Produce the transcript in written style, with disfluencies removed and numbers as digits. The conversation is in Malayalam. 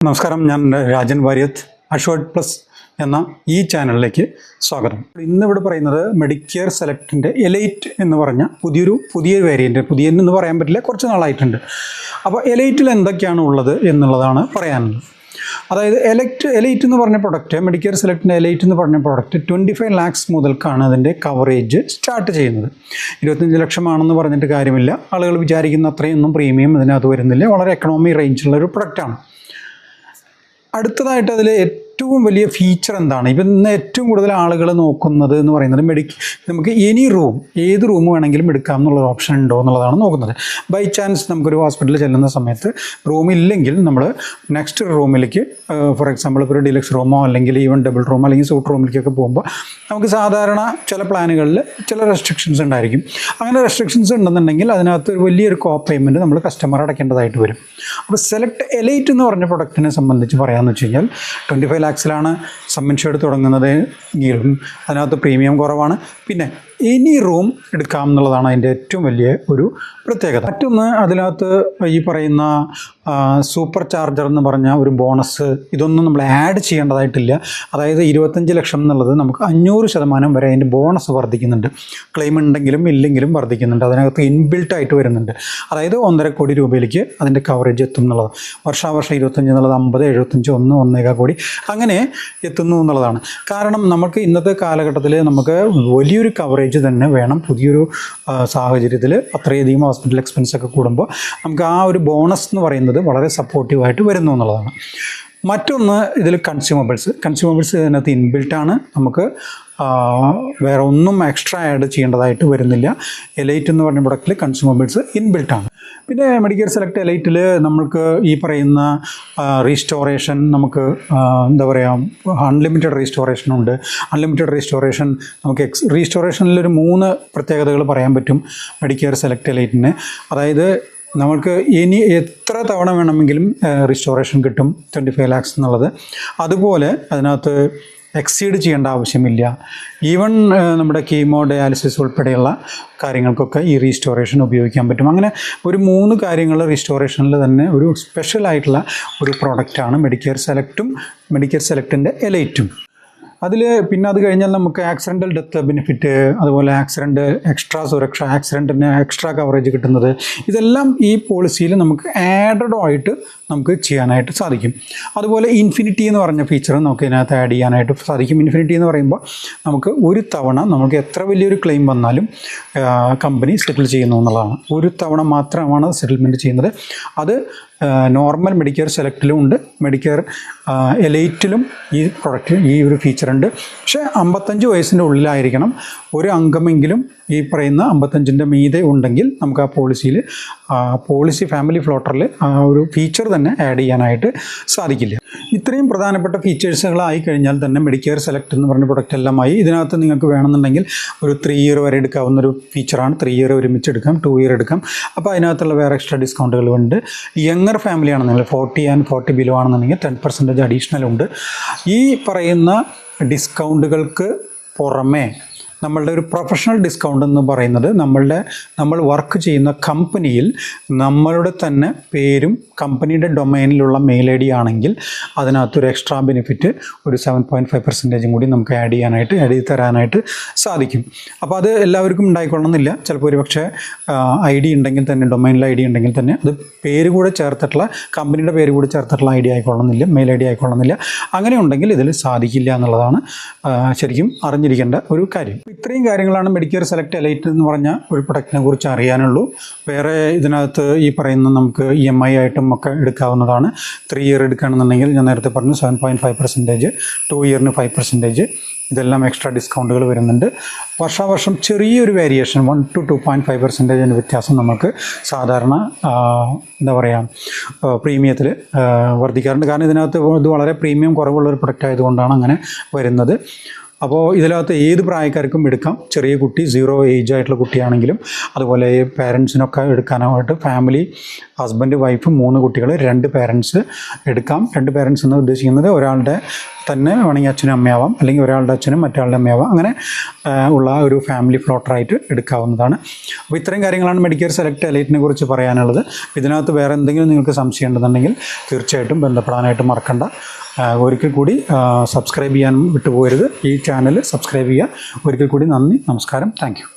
നമസ്കാരം, ഞാൻ രാജൻ വാര്യത്ത്. അഷ്വേർഡ് പ്ലസ് എന്ന ഈ ചാനലിലേക്ക് സ്വാഗതം. ഇന്നിവിടെ പറയുന്നത് മെഡിക്കെയർ സെലക്റ്റിൻ്റെ എലൈറ്റ് എന്ന് പറഞ്ഞ പുതിയ വേരിയൻറ്റ്. എന്ന് പറയാൻ പറ്റില്ല, കുറച്ച് നാളായിട്ടുണ്ട്. അപ്പോൾ എലൈറ്റിൽ എന്തൊക്കെയാണ് ഉള്ളത് എന്നുള്ളതാണ് പറയാനുള്ളത്. അതായത് എലൈറ്റ് എന്ന് പറഞ്ഞ പ്രൊഡക്റ്റ്, മെഡിക്കെയർ സെലക്റ്റിൻ്റെ എലൈറ്റ് എന്ന് പറഞ്ഞ പ്രൊഡക്റ്റ് 25 lakhs മുതൽക്കാണ് അതിൻ്റെ കവറേജ് സ്റ്റാർട്ട് ചെയ്യുന്നത്. 25 ലക്ഷമാണെന്ന് പറഞ്ഞിട്ട് കാര്യമില്ല. ആളുകൾ വിചാരിക്കുന്ന അത്രയൊന്നും പ്രീമിയം ഇതിനകത്ത് വരുന്നില്ല. വളരെ എക്കണോമി റേഞ്ചുള്ള ഒരു പ്രൊഡക്റ്റാണ്. അടുത്തതായിട്ട് അതിൽ ഏറ്റവും വലിയ ഫീച്ചർ എന്താണ്, ഇപ്പം ഇന്ന് ഏറ്റവും കൂടുതൽ ആളുകൾ നോക്കുന്നത് എന്ന് പറയുന്നത് നമുക്ക് ഏത് റൂം വേണമെങ്കിലും എടുക്കാം എന്നുള്ള ഓപ്ഷൻ ഉണ്ടോ എന്നുള്ളതാണ് നോക്കുന്നത്. ബൈ ചാൻസ് നമുക്കൊരു ഹോസ്പിറ്റലിൽ ചെല്ലുന്ന സമയത്ത് റൂമില്ലെങ്കിൽ നമ്മൾ നെക്സ്റ്റ് റൂമിലേക്ക്, ഫോർ എക്സാമ്പിൾ ഇപ്പോൾ ഒരു ഡീലക്സ് റൂമോ അല്ലെങ്കിൽ ഈവൻ ഡബിൾ റൂമോ അല്ലെങ്കിൽ സൂട്ട് റൂമിലേക്കൊക്കെ പോകുമ്പോൾ നമുക്ക് സാധാരണ ചില പ്ലാനുകളിൽ ചില റെസ്ട്രിക്ഷൻസ് ഉണ്ടായിരിക്കും. അങ്ങനെ റെസ്ട്രിക്ഷൻസ് ഉണ്ടെന്നുണ്ടെങ്കിൽ അതിനകത്ത് ഒരു വലിയൊരു കോ പേയ്മെൻറ്റ് നമ്മൾ കസ്റ്റമർ അടയ്ക്കേണ്ടതായിട്ട് വരും. അപ്പോൾ സെലക്ട് എലൈറ്റ് എന്ന് പറഞ്ഞ പ്രൊഡക്റ്റിനെ സംബന്ധിച്ച് പറയാമെന്ന് വെച്ച് കഴിഞ്ഞാൽ 25 lakhsലാണ് സം ഇൻഷുർഡ് തുടങ്ങുന്നത് എങ്കിലും അതിനകത്ത് പ്രീമിയം കുറവാണ്. പിന്നെ എനി റൂം എടുക്കാം എന്നുള്ളതാണ് അതിൻ്റെ ഏറ്റവും വലിയ ഒരു പ്രത്യേകത. മറ്റൊന്ന്, അതിനകത്ത് ഈ പറയുന്ന സൂപ്പർ ചാർജർ എന്ന് പറഞ്ഞ ഒരു ബോണസ്, ഇതൊന്നും നമ്മൾ ആഡ് ചെയ്യേണ്ടതായിട്ടില്ല. അതായത് 25 ലക്ഷം എന്നുള്ളത് നമുക്ക് 500% വരെ അതിൻ്റെ ബോണസ് വർദ്ധിക്കുന്നുണ്ട്. ക്ലെയിം ഉണ്ടെങ്കിലും ഇല്ലെങ്കിലും വർദ്ധിക്കുന്നുണ്ട്. അതിനകത്ത് ഇൻബിൽട്ട് ആയിട്ട് വരുന്നുണ്ട്. അതായത് 1.5 കോടി രൂപയിലേക്ക് അതിൻ്റെ കവറേജ് എത്തും എന്നുള്ളത്. വർഷാവർഷം 25 എന്നുള്ളത് 50, 75, 1.1 കോടി അങ്ങനെ എത്തുന്നു എന്നുള്ളതാണ്. കാരണം നമുക്ക് ഇന്നത്തെ കാലഘട്ടത്തിൽ നമുക്ക് വലിയൊരു കവറേജ് തന്നെ വേണം. പുതിയൊരു സാഹചര്യത്തിൽ അത്രയധികം ഹോസ്പിറ്റൽ എക്സ്പെൻസ് ഒക്കെ കൂടുമ്പോൾ നമുക്ക് ആ ഒരു ബോണസ് എന്ന് പറയുന്നത് വളരെ സപ്പോർട്ടീവായിട്ട് വരുന്നു എന്നുള്ളതാണ്. മറ്റൊന്ന്, ഇതിൽ കൺസ്യൂമബിൾസ് ഇതിനകത്ത് ഇൻബിൽട്ടാണ്. നമുക്ക് വേറെ ഒന്നും എക്സ്ട്രാ ആഡ് ചെയ്യേണ്ടതായിട്ട് വരുന്നില്ല. എലൈറ്റ് എന്ന് പറഞ്ഞ പ്രൊഡക്റ്റിൽ കൺസ്യൂമബിൾസ് ഇൻബിൽട്ടാണ്. പിന്നെ മെഡിക്കെയർ സെലക്ട് എലൈറ്റിൽ നമ്മൾക്ക് ഈ പറയുന്ന റീസ്റ്റോറേഷൻ, നമുക്ക് എന്താ പറയുക, അൺലിമിറ്റഡ് റീസ്റ്റോറേഷൻ ഉണ്ട്. അൺലിമിറ്റഡ് റീസ്റ്റോറേഷൻ നമുക്ക് റീസ്റ്റോറേഷനിലൊരു 3 പ്രത്യേകതകൾ പറയാൻ പറ്റും മെഡിക്കെയർ സെലക്ട് എലൈറ്റിന്. അതായത് നമുക്ക് ഇനി എത്ര തവണ വേണമെങ്കിലും റീസ്റ്റോറേഷൻ കിട്ടും 25 lakhs എന്നുള്ളത്. അതുപോലെ അതിനകത്ത് എക്സീഡ് ചെയ്യേണ്ട ആവശ്യമില്ല. ഈവൻ നമ്മുടെ കീമോ, ഡയാലിസിസ് ഉൾപ്പെടെയുള്ള കാര്യങ്ങൾക്കൊക്കെ ഈ റീസ്റ്റോറേഷൻ ഉപയോഗിക്കാൻ പറ്റും. അങ്ങനെ ഒരു 3 കാര്യങ്ങൾ റീസ്റ്റോറേഷനിൽ തന്നെ ഒരു സ്പെഷ്യലായിട്ടുള്ള ഒരു പ്രോഡക്റ്റാണ് മെഡിക്കെയർ സെലക്റ്റിൻ്റെ എലൈറ്റും. പിന്നെ അത് കഴിഞ്ഞാൽ നമുക്ക് ആക്സിഡൻ്റൽ ഡെത്ത് ബെനിഫിറ്റ്, അതുപോലെ എക്സ്ട്രാ സുരക്ഷ, ആക്സിഡൻറ്റിന് എക്സ്ട്രാ കവറേജ് കിട്ടുന്നത്, ഇതെല്ലാം ഈ പോളിസിയിൽ നമുക്ക് ആയിട്ട് നമുക്ക് ചെയ്യാനായിട്ട് സാധിക്കും. അതുപോലെ ഇൻഫിനിറ്റി എന്ന് പറഞ്ഞ ഫീച്ചർ നമുക്ക് ഇതിനകത്ത് ആഡ് ചെയ്യാനായിട്ട് സാധിക്കും. ഇൻഫിനിറ്റി എന്ന് പറയുമ്പോൾ നമുക്ക് ഒരു തവണ നമുക്ക് എത്ര വലിയൊരു ക്ലെയിം വന്നാലും കമ്പനി സെറ്റിൽ ചെയ്യുന്നു എന്നുള്ളതാണ്. ഒരു തവണ മാത്രമാണ് സെറ്റിൽമെൻറ്റ് ചെയ്യുന്നത്. അത് നോർമൽ മെഡിക്കെയർ സെലക്റ്റിലും ഉണ്ട്, മെഡിക്കെയർ എലൈറ്റിലും ഈ പ്രൊഡക്റ്റ് ഈ ഒരു ഫീച്ചറുണ്ട്. പക്ഷേ 55 വയസ്സിൻ്റെ ഉള്ളിലായിരിക്കണം. ഒരു അംഗമെങ്കിലും ഈ പറയുന്ന 55ൻ്റെ മീതെ ഉണ്ടെങ്കിൽ നമുക്ക് ആ പോളിസി ഫാമിലി ഫ്ലോട്ടറിൽ ആ ഒരു ഫീച്ചർ തന്നെ ആഡ് ചെയ്യാനായിട്ട് സാധിക്കില്ല. ഇത്രയും പ്രധാനപ്പെട്ട ഫീച്ചേഴ്സുകളായി കഴിഞ്ഞാൽ തന്നെ മെഡിക്കെയർ സെലക്ട് എന്ന് പറഞ്ഞ പ്രൊഡക്റ്റ് എല്ലാമായി. ഇതിനകത്ത് നിങ്ങൾക്ക് വേണമെന്നുണ്ടെങ്കിൽ ഒരു 3 year വരെ എടുക്കാവുന്നൊരു ഫീച്ചറാണ്. 3 year ഒരുമിച്ച് എടുക്കാം, 2 year എടുക്കാം. അപ്പോൾ അതിനകത്തുള്ള വേറെ എക്സ്ട്രാ ഡിസ്കൗണ്ടുകളുണ്ട്. യങ്ങർ ഫാമിലി ആണെന്നുണ്ടെങ്കിൽ 40 and 40 ബിലോ ആണെന്നുണ്ടെങ്കിൽ 10% അഡീഷണൽ ഉണ്ട്. ഈ പറയുന്ന ഡിസ്കൗണ്ടുകൾക്ക് പുറമേ നമ്മളുടെ ഒരു പ്രൊഫഷണൽ ഡിസ്കൗണ്ട് എന്ന് പറയുന്നത് നമ്മൾ വർക്ക് ചെയ്യുന്ന കമ്പനിയിൽ നമ്മളുടെ തന്നെ പേരും കമ്പനിയുടെ ഡൊമൈനിലുള്ള മെയിൽ ഐ ഡി ആണെങ്കിൽ അതിനകത്തൊരു എക്സ്ട്രാ ബെനിഫിറ്റ് ഒരു 7.5% കൂടി നമുക്ക് ആഡ് ചെയ്ത് തരാനായിട്ട് സാധിക്കും. അപ്പോൾ അത് എല്ലാവർക്കും ഉണ്ടായിക്കൊള്ളണമെന്നില്ല. ചിലപ്പോൾ ഒരു പക്ഷേ ഡൊമൈനിൽ ഐ ഡി ഉണ്ടെങ്കിൽ തന്നെ അത് കമ്പനിയുടെ പേര് കൂടി ചേർത്തിട്ടുള്ള ഐ ഡി ആയിക്കൊള്ളണമെന്നില്ല, മെയിൽ ഐ ഡി ആയിക്കൊള്ളണമെന്നില്ല. അങ്ങനെ ഉണ്ടെങ്കിൽ ഇതിൽ സാധിക്കില്ല എന്നുള്ളതാണ് ശരിക്കും അറിഞ്ഞിരിക്കേണ്ട ഒരു കാര്യം. ഇത്രയും കാര്യങ്ങളാണ് മെഡിക്കെയർ സെലക്ട് എലൈറ്റ് എന്ന് പറഞ്ഞ ഒരു പ്രൊഡക്റ്റിനെ കുറിച്ച് അറിയാനുള്ളൂ. വേറെ ഇതിനകത്ത് ഈ പറയുന്ന നമുക്ക് EMI ആയിട്ടും ഒക്കെ എടുക്കാവുന്നതാണ്. 3 year എടുക്കുകയാണെന്നുണ്ടെങ്കിൽ ഞാൻ നേരത്തെ പറഞ്ഞു 7.5%, 2 yearന് 5%, ഇതെല്ലാം എക്സ്ട്രാ ഡിസ്കൗണ്ടുകൾ വരുന്നുണ്ട്. വർഷാവർഷം ചെറിയൊരു വേരിയേഷൻ 1 to 2.5% വ്യത്യാസം നമുക്ക് സാധാരണ പ്രീമിയത്തിൽ വർദ്ധിക്കാറുണ്ട്. കാരണം ഇതിനകത്ത് ഇത് വളരെ പ്രീമിയം കുറവുള്ളൊരു പ്രൊഡക്റ്റ് ആയതുകൊണ്ടാണ് അങ്ങനെ വരുന്നത്. അപ്പോൾ ഇതിനകത്ത് ഏത് പ്രായക്കാർക്കും എടുക്കാം. ചെറിയ കുട്ടി 0 ഏജ് ആയിട്ടുള്ള കുട്ടിയാണെങ്കിലും അതുപോലെ പേരൻസിനൊക്കെ എടുക്കാനായിട്ട് ഫാമിലി ഹസ്ബൻഡ് വൈഫ് 3 കുട്ടികൾ 2 പേരൻസ് എടുക്കാം. 2 പേരൻസ് എന്ന് ഉദ്ദേശിക്കുന്നത് ഒരാളുടെ തന്നെ വേണമെങ്കിൽ അച്ഛനും അമ്മയാവാം, അല്ലെങ്കിൽ ഒരാളുടെ അച്ഛനും മറ്റൊരാളുടെ അമ്മയാവാം, അങ്ങനെ ഉള്ള ഒരു ഫാമിലി ഫ്ലോട്ടറായിട്ട് എടുക്കാവുന്നതാണ്. അപ്പോൾ ഇത്രയും കാര്യങ്ങളാണ് മെഡിക്കെയർ സെലക്ട് എലൈറ്റിനെ കുറിച്ച് പറയാനുള്ളത്. ഇതിനകത്ത് വേറെ എന്തെങ്കിലും നിങ്ങൾക്ക് സംശയം ഉണ്ടെന്നുണ്ടെങ്കിൽ തീർച്ചയായിട്ടും ബന്ധപ്പെടാനായിട്ട് മറക്കണ്ട. ഒരിക്കൽ കൂടി സബ്സ്ക്രൈബ് ചെയ്യാൻ വിട്ടുപോകരുത്. ഈ ചാനൽ സബ്സ്ക്രൈബ് ചെയ്യുക. ഒരിക്കൽ കൂടി നന്ദി, നമസ്കാരം, താങ്ക് യു.